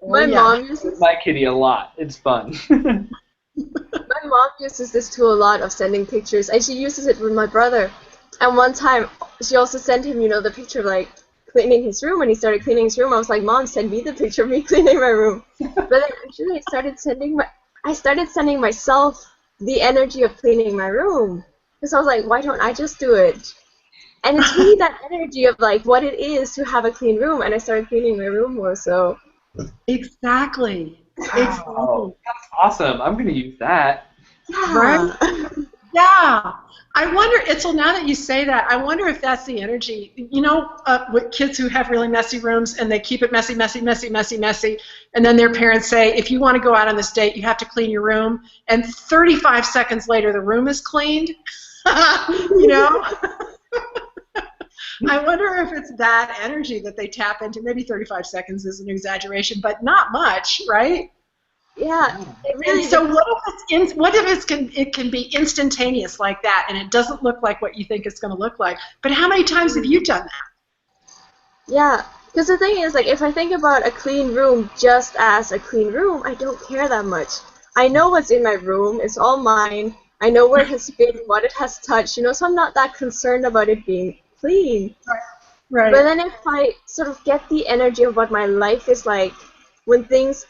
My mom uses my kitty a lot. It's fun. My mom uses this tool a lot of sending pictures, and she uses it with my brother. And one time, she also sent him, the picture of like cleaning his room. When he started cleaning his room, I was like, "Mom, send me the picture of me cleaning my room." But then actually, I started sending myself the energy of cleaning my room, because I was like, "Why don't I just do it?" And it's really that energy of like what it is to have a clean room, and I started cleaning my room more so. Exactly. Wow, that's awesome. I'm gonna use that. Right? Yeah. Yeah. I wonder, Itzel, now that you say that, I wonder if that's the energy. You know, with kids who have really messy rooms and they keep it messy, messy, messy, messy, messy, and then their parents say, if you want to go out on this date, you have to clean your room, and 35 seconds later, the room is cleaned. You know? I wonder if it's that energy that they tap into. Maybe 35 seconds is an exaggeration, but not much, right? Yeah. It really And so what if it can be instantaneous like that, and it doesn't look like what you think it's going to look like? But how many times have you done that? Yeah, because the thing is, like, if I think about a clean room just as a clean room, I don't care that much. I know what's in my room, it's all mine. I know where it has been, what it has touched, you know, so I'm not that concerned about it being clean. Right. But then if I sort of get the energy of what my life is like when things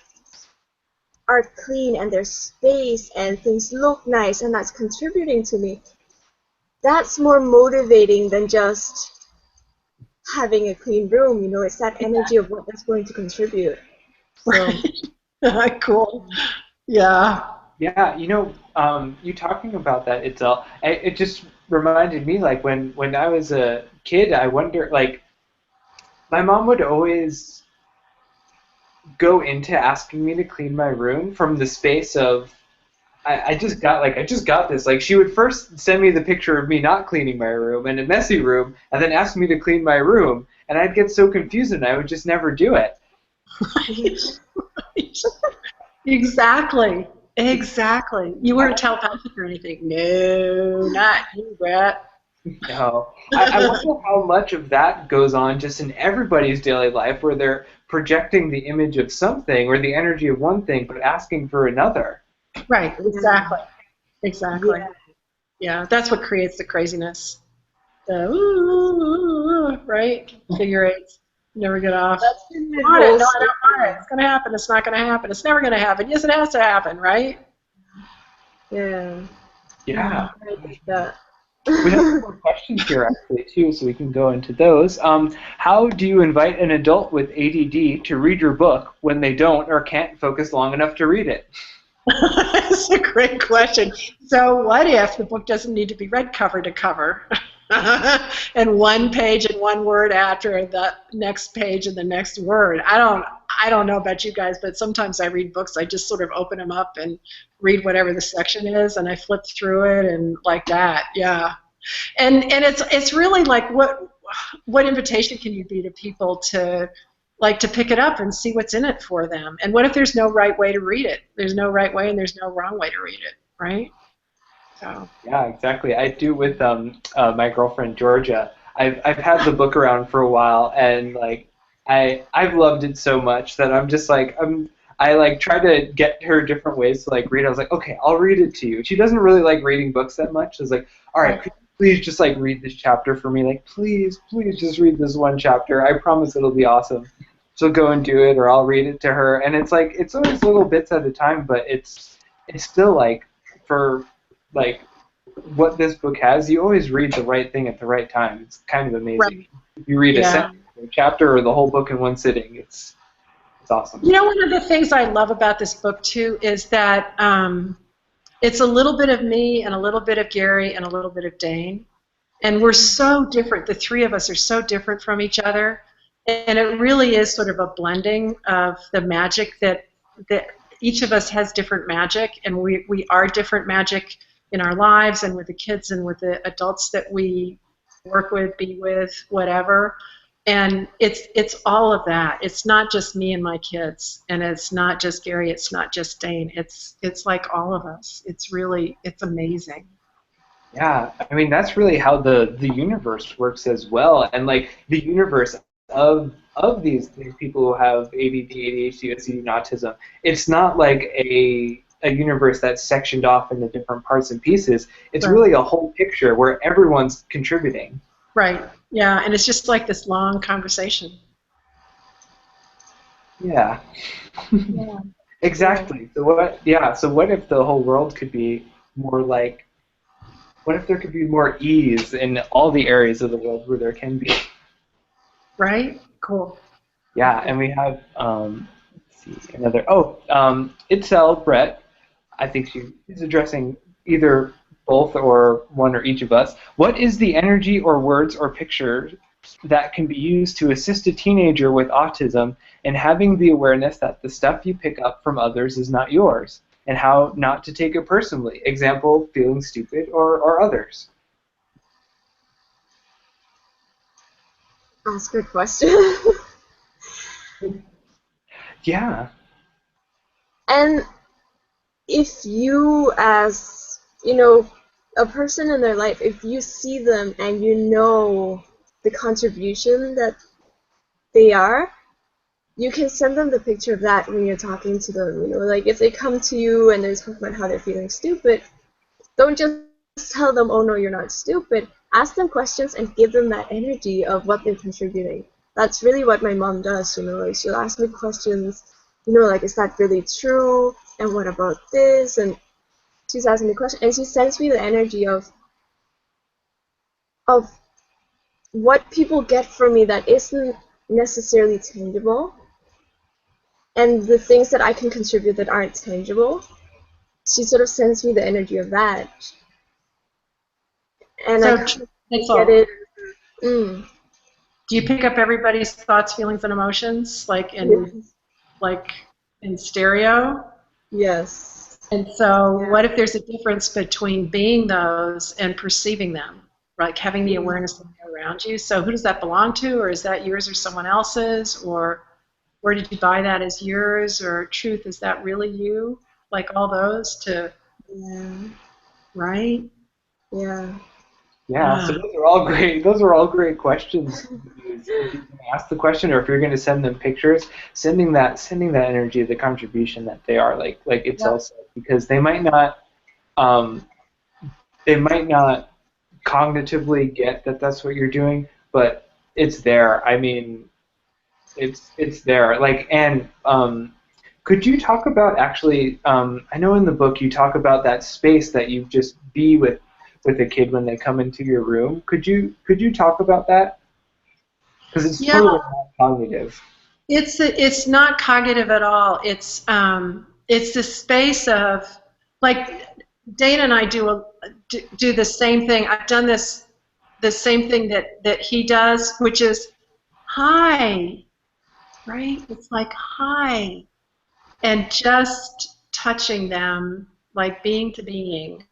are clean and there's space and things look nice and that's contributing to me, that's more motivating than just having a clean room, you know, it's that energy of what that's going to contribute. So. Right. Cool. Yeah. Yeah, you talking about that, Itzel, it just reminded me, like, when I was a kid, I wonder, like, my mom would always go into asking me to clean my room from the space of, I just got this. Like, she would first send me the picture of me not cleaning my room and a messy room, and then ask me to clean my room, and I'd get so confused and I would just never do it. Right. Exactly. Exactly. You weren't telepathic or anything. No, not you, Bret. No. I wonder how much of that goes on just in everybody's daily life, where they're projecting the image of something or the energy of one thing, but asking for another. Right. Exactly. Exactly. Yeah. Yeah. That's what creates the craziness. The ooh, right? Figure eights. Never get off. That's been my I want whole it. No, I don't want it. story. It's going to happen. It's not going to happen. It's never going to happen. Yes, it has to happen, right? Yeah. Yeah. I like that. We have some more questions here, actually, too, so we can go into those. How do you invite an adult with ADD to read your book when they don't or can't focus long enough to read it? That's a great question. So what if the book doesn't need to be read cover to cover? And one page and one word after the next page and the next word. I don't know about you guys, but sometimes I read books, I just sort of open them up and read whatever the section is, and I flip through it and like that. Yeah. And it's really like what invitation can you be to people to like to pick it up and see what's in it for them? And what if there's no right way to read it? There's no right way and there's no wrong way to read it, right? So. Yeah, exactly. I do with my girlfriend Georgia. I've had the book around for a while, and like I've loved it so much that I'm just like I like try to get her different ways to like read. I was like, okay, I'll read it to you. She doesn't really like reading books that much. I was like, all right, could you please just like read this chapter for me? Like, please just read this one chapter. I promise it'll be awesome. She'll go and do it, or I'll read it to her, and it's like it's always little bits at a time, but it's still like for like what this book has, you always read the right thing at the right time. It's kind of amazing. Right. If you read a sentence, or a chapter, or the whole book in one sitting, it's awesome. You know, one of the things I love about this book too is that it's a little bit of me and a little bit of Gary and a little bit of Dain, and we're so different. The three of us are so different from each other, and it really is sort of a blending of the magic that each of us has different magic, and we are different magic in our lives and with the kids and with the adults that we work with, be with, whatever. And it's all of that. It's not just me and my kids, and it's not just Gary, it's not just Dain. It's like all of us. It's amazing. Yeah, I mean that's really how the universe works as well, and like the universe of these people who have ADD, ADHD, O.C.D, and autism. It's not like a universe that's sectioned off into different parts and pieces. It's really a whole picture where everyone's contributing. Right. Yeah, and it's just like this long conversation. Yeah. Exactly. So what? Yeah. So what if the whole world could be more like What if there could be more ease in all the areas of the world where there can be? Right? Cool. Yeah, and we have let's see, another. Oh, Itzel, Bret. I think she's addressing either both or one or each of us. What is the energy or words or pictures that can be used to assist a teenager with autism in having the awareness that the stuff you pick up from others is not yours, and how not to take it personally? Example, feeling stupid or others. Ask a question. Yeah. And if you, as, you know, a person in their life, if you see them and you know the contribution that they are, you can send them the picture of that when you're talking to them. You know, like if they come to you and they're talking about how they're feeling stupid, don't just tell them, oh no, you're not stupid. Ask them questions and give them that energy of what they're contributing. That's really what my mom does, you know, like she'll ask me questions, you know, like, is that really true? And what about this? And she's asking me questions, and she sends me the energy of what people get from me that isn't necessarily tangible, and the things that I can contribute that aren't tangible. She sort of sends me the energy of that, and I So, kind of get Itzel, it. Mm. do you pick up everybody's thoughts, feelings, and emotions Yes. like in stereo? Yes. And so, Yeah. what if there's a difference between being those and perceiving them, like having the awareness that they're around you? So, who does that belong to, or is that yours or someone else's, or where did you buy that as yours, or truth, is that really you? Like all those to, Yeah. right? Yeah. Yeah, so those are all great. Those are all great questions to use. If you can ask the question, or if you're going to send them pictures, sending that energy, the contribution that they are, like it's Yep. also, because um, they might not cognitively get that that's what you're doing, but it's there. I mean, it's there. Like, and could you talk about actually? I know in the book you talk about that space that you just be with a kid when they come into your room. Could you talk about that? Because it's Yeah, totally not cognitive. it's not cognitive at all. It's the space of, like, Dana and I do the same thing. I've done the same thing that he does, which is hi, right? It's like hi, and just touching them, like being to being,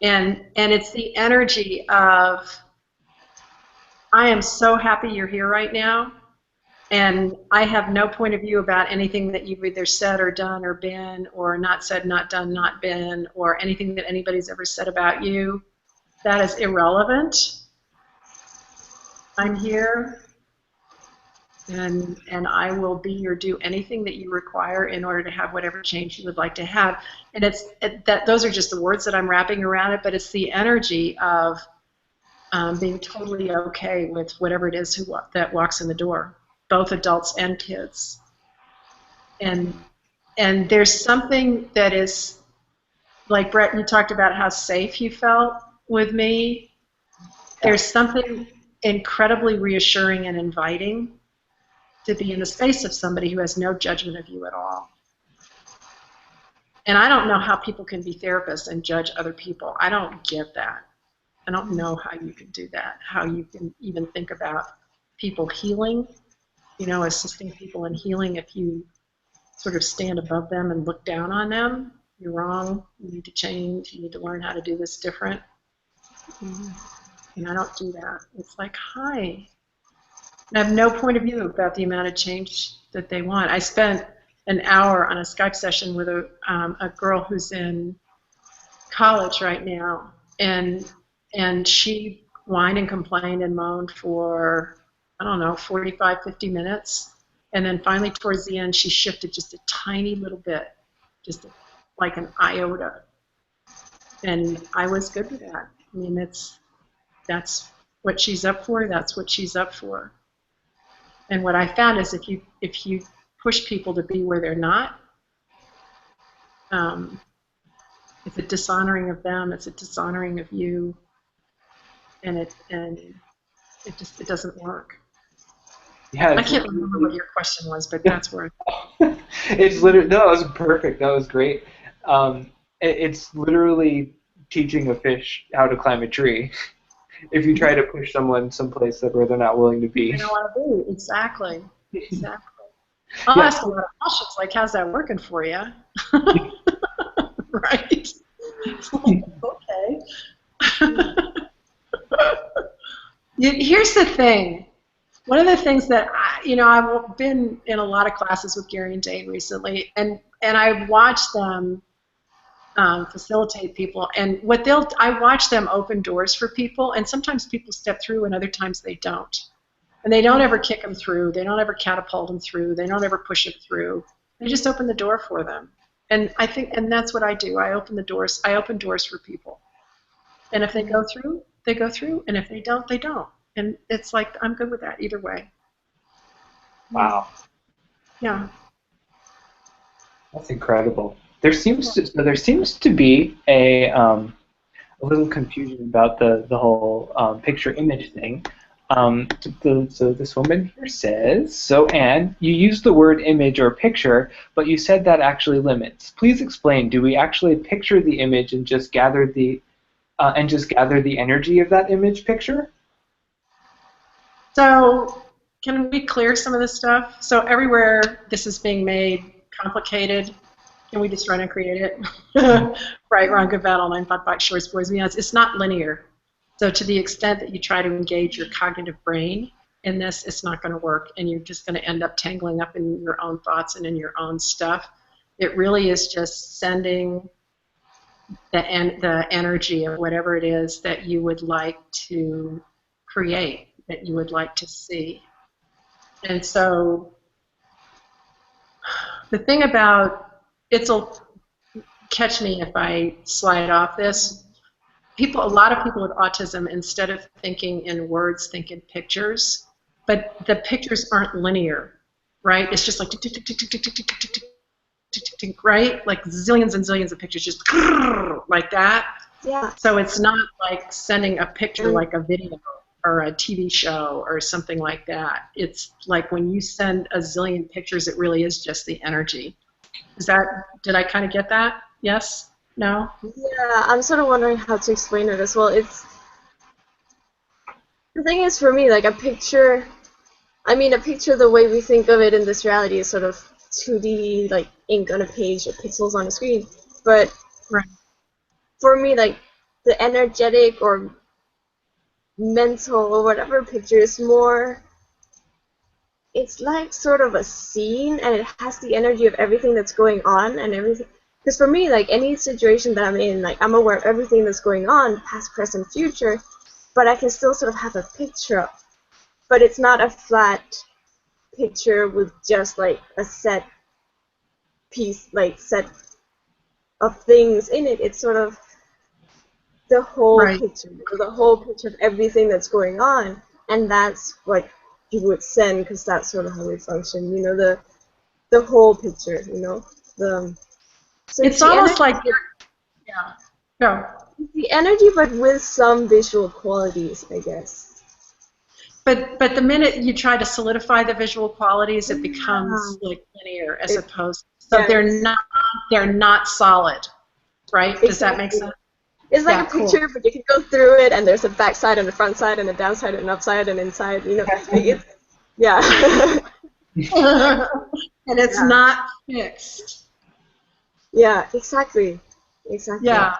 and it's the energy of, I am so happy you're here right now. And I have no point of view about anything that you've either said or done or been or not said, not done, not been, or anything that anybody's ever said about you. That is irrelevant. I'm here, and I will be or do anything that you require in order to have whatever change you would like to have. And that those are just the words that I'm wrapping around it, but it's the energy of being totally okay with whatever it is that walks in the door, both adults and kids. And there's something that is, like Bret, you talked about how safe you felt with me. There's something incredibly reassuring and inviting to be in the space of somebody who has no judgment of you at all. And I don't know how people can be therapists and judge other people. I don't get that. I don't know how you can do that, how you can even think about people healing, assisting people in healing if you sort of stand above them and look down on them. You're wrong. You need to change. You need to learn how to do this different. And I don't do that. It's like, hi. And I have no point of view about the amount of change that they want. I spent an hour on a Skype session with a girl who's in college right now, and she whined and complained and moaned for, I don't know, 45, 50 minutes. And then finally, towards the end, she shifted just a tiny little bit, just like an iota. And I was good with that. I mean, that's what she's up for. That's what she's up for. And what I found is if you push people to be where they're not, It's a dishonoring of them. It's a dishonoring of you, and it doesn't work. Yeah, I can't remember what your question was, but that's where. it's literally no, that was perfect. That was great. It's literally teaching a fish how to climb a tree. If you try to push someone someplace where they're not willing to be. I don't want to be. Exactly. Exactly. I'll ask a lot of questions like, "How's that working for you?" Right? Okay. Here's the thing. One of the things that I've been in a lot of classes with Gary and Dain recently, and I've watched them facilitate people, and I watch them open doors for people, and sometimes people step through, and other times they don't, and they don't ever kick them through, they don't ever catapult them through, they don't ever push them through. They just open the door for them, and that's what I do. I open doors for people, and if they go through, they go through, and if they don't, they don't. And it's like, I'm good with that either way. Wow. Yeah. That's incredible. There seems to be a little confusion about the whole picture image thing. So this woman here says, "So Anne, you used the word image or picture, but you said that actually limits. Please explain. Do we actually picture the image and just gather the energy of that image picture?" So can we clear some of this stuff? So everywhere this is being made complicated, can we just run and create it? Right, wrong, good, bad, all nine, five, five, shorts, boys, meows. It's not linear. So to the extent that you try to engage your cognitive brain in this, it's not going to work, and you're just going to end up tangling up in your own thoughts and in your own stuff. It really is just sending the energy of whatever it is that you would like to create, that you would like to see. And so the thing about, Itzel, catch me if I slide off this, a lot of people with autism, instead of thinking in words, think in pictures, but the pictures aren't linear, right? It's just like tick, tick, tick, tick, tick, tick, tick, tick, tick, tick, tick, tick, tick, right? Like zillions and zillions of pictures, just like that. Yeah. So it's not like sending a picture like a video or a TV show or something like that. It's like when you send a zillion pictures, it really is just the energy. Did I kind of get that? Yes? No? Yeah, I'm sort of wondering how to explain it as well. The thing is, for me, like a picture, the way we think of it in this reality is sort of 2D, like ink on a page or pixels on a screen. But right. For me, like the energetic or mental or whatever picture is more, it's like sort of a scene, and it has the energy of everything that's going on and everything. Because for me, like any situation that I'm in, like I'm aware of everything that's going on, past, present, future, but I can still sort of have a picture of. But it's not a flat picture with just like a set piece, like set of things in it. It's sort of the whole picture, the whole picture of everything that's going on, and that's what you would send, because that's sort of how we function. You know, the whole picture. You know, so it's almost like the energy, but with some visual qualities, I guess. But the minute you try to solidify the visual qualities, it becomes like linear as opposed. So they're not solid, right? Does that make sense? It's like a picture, but you can go through it, and there's a back side and a front side and a downside and an upside and inside. You know, and it's not fixed. Yeah, exactly. Yeah.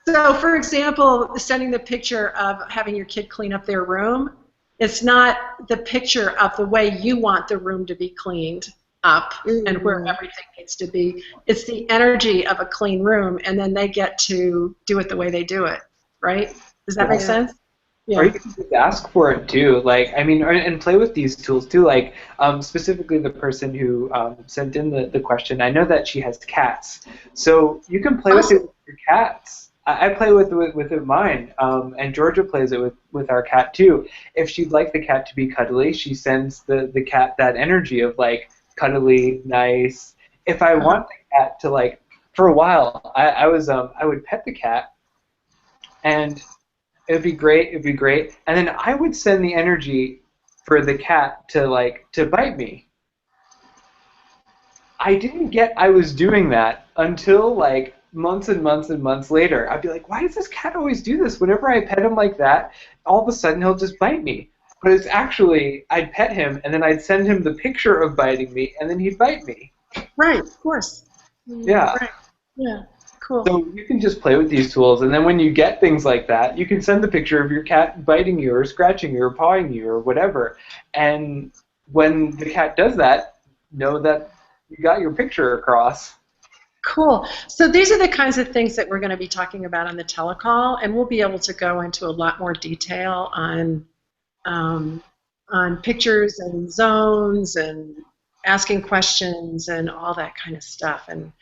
So, for example, sending the picture of having your kid clean up their room, it's not the picture of the way you want the room to be cleaned up and where everything needs to be. It's the energy of a clean room, and then they get to do it the way they do it, right? Does that make sense? Yeah. Or you can just ask for it too, like, I mean, and play with these tools too, like specifically the person who sent in the question. I know that she has cats, so you can play with it with your cats. I play with mine, and Georgia plays it with our cat too. If she'd like the cat to be cuddly, she sends the cat that energy of like cuddly, nice. If I want the cat to like for a while, I would pet the cat, and it'd be great, and then I would send the energy for the cat to bite me. I didn't get I was doing that until like months and months and months later. I'd be like, why does this cat always do this? Whenever I pet him like that, all of a sudden he'll just bite me. But it's actually, I'd pet him, and then I'd send him the picture of biting me, and then he'd bite me. Right, of course. Yeah. Right. Yeah, cool. So you can just play with these tools, and then when you get things like that, you can send the picture of your cat biting you or scratching you or pawing you or whatever. And when the cat does that, know that you got your picture across. Cool. So these are the kinds of things that we're going to be talking about on the telecall, and we'll be able to go into a lot more detail on pictures and zones and asking questions and all that kind of stuff. And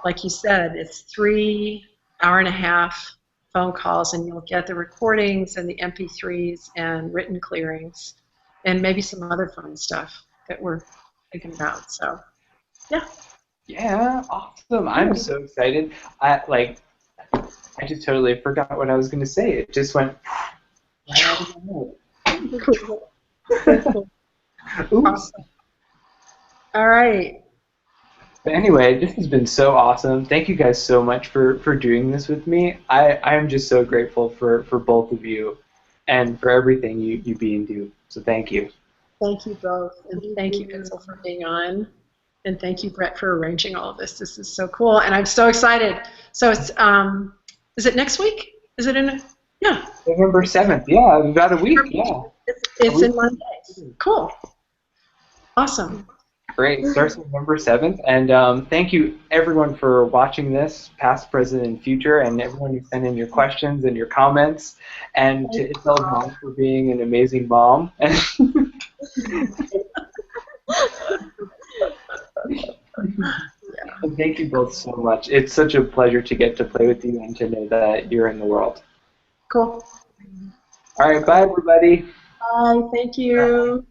like you said, it's 3 hour-and-a-half phone calls, and you'll get the recordings and the MP3s and written clearings and maybe some other fun stuff that we're thinking about. So, yeah. Yeah, awesome. I'm so excited. I just totally forgot what I was going to say. It just went right out of my head. Cool. Oops. Awesome. All right. But anyway, this has been so awesome. Thank you guys so much for doing this with me. I am just so grateful for both of you and for everything you be and do. So thank you. Thank you both. And thank you, Itzel, for being on. And thank you, Bret, for arranging all of this. This is so cool. And I'm so excited. So it's, is it next week? Is it in, yeah. November 7th. Yeah, about a week. Yeah. It's in Monday. Cool. Awesome. Great. Starts November 7th. And thank you, everyone, for watching this, past, present, and future, and everyone who sent in your questions and your comments. And to Itzel's mom for being an amazing mom. And thank you both so much. It's such a pleasure to get to play with you and to know that you're in the world. Cool. All right. Bye, everybody. Bye. Thank you.